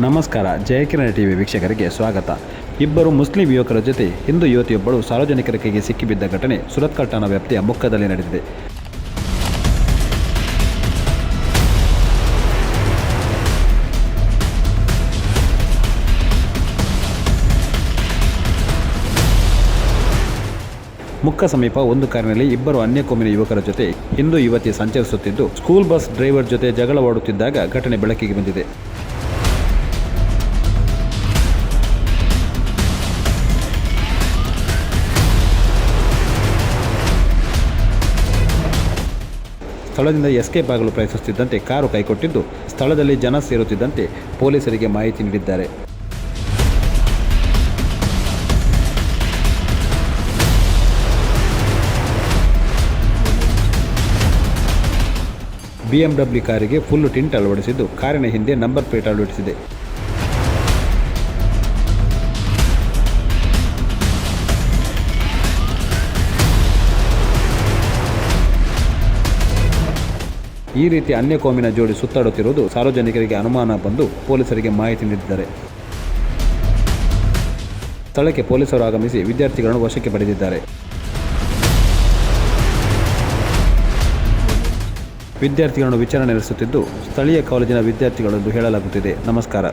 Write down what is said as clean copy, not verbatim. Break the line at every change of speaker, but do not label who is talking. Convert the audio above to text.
ನಮಸ್ಕಾರ. ಜಯಕಿರಣ ಟಿವಿ ವೀಕ್ಷಕರಿಗೆ ಸ್ವಾಗತ. ಇಬ್ಬರು ಮುಸ್ಲಿಂ ಯುವಕರ ಜೊತೆ ಹಿಂದೂ ಯುವತಿಯೊಬ್ಬಳು ಸಾರ್ವಜನಿಕರ ಕೈಗೆ ಸಿಕ್ಕಿಬಿದ್ದ ಘಟನೆ ಸುರತ್ಕಲ್ ಠಾಣಾ ವ್ಯಾಪ್ತಿಯ ಮುಕ್ಕದಲ್ಲಿ ನಡೆದಿದೆ. ಮುಕ್ಕ ಸಮೀಪ ಒಂದು ಕಾರಿನಲ್ಲಿ ಇಬ್ಬರು ಅನ್ಯ ಕೋಮಿನ ಯುವಕರ ಜೊತೆ ಹಿಂದೂ ಯುವತಿ ಸಂಚರಿಸುತ್ತಿದ್ದು, ಸ್ಕೂಲ್ ಬಸ್ ಡ್ರೈವರ್ ಜೊತೆ ಜಗಳವಾಡುತ್ತಿದ್ದಾಗ ಘಟನೆ ಬೆಳಕಿಗೆ ಬಂದಿದೆ. ಸ್ಥಳದಿಂದ ಎಸ್ಕೇಪ್ ಆಗಲು ಪ್ರಯತ್ನಿಸುತ್ತಿದ್ದಂತೆ ಕಾರು ಕೈಕೊಟ್ಟಿದ್ದು, ಸ್ಥಳದಲ್ಲಿ ಜನ ಸೇರುತ್ತಿದ್ದಂತೆ ಪೊಲೀಸರಿಗೆ ಮಾಹಿತಿ ನೀಡಿದ್ದಾರೆ. BMW ಕಾರಿಗೆ ಫುಲ್ ಟಿಂಟ್ ಅಳವಡಿಸಿದ್ದು, ಕಾರಿನ ಹಿಂದೆ ನಂಬರ್ ಪ್ಲೇಟ್ ಅಳವಡಿಸಿದೆ. ಈ ರೀತಿ ಅನ್ಯ ಕೋಮಿನ ಜೋಡಿ ಸುತ್ತಾಡುತ್ತಿರುವುದು ಸಾರ್ವಜನಿಕರಿಗೆ ಅನುಮಾನ ಬಂದು ಪೊಲೀಸರಿಗೆ ಮಾಹಿತಿ ನೀಡಿದ್ದಾರೆ. ಸ್ಥಳಕ್ಕೆ ಪೊಲೀಸರು ಆಗಮಿಸಿ ವಿದ್ಯಾರ್ಥಿಗಳನ್ನು ವಶಕ್ಕೆ ಪಡೆದಿದ್ದಾರೆ. ವಿದ್ಯಾರ್ಥಿಗಳನ್ನು ವಿಚಾರಣೆ ನಡೆಸುತ್ತಿದ್ದು, ಸ್ಥಳೀಯ ಕಾಲೇಜಿನ ವಿದ್ಯಾರ್ಥಿಗಳೆಂದು ಹೇಳಲಾಗುತ್ತಿದೆ. ನಮಸ್ಕಾರ.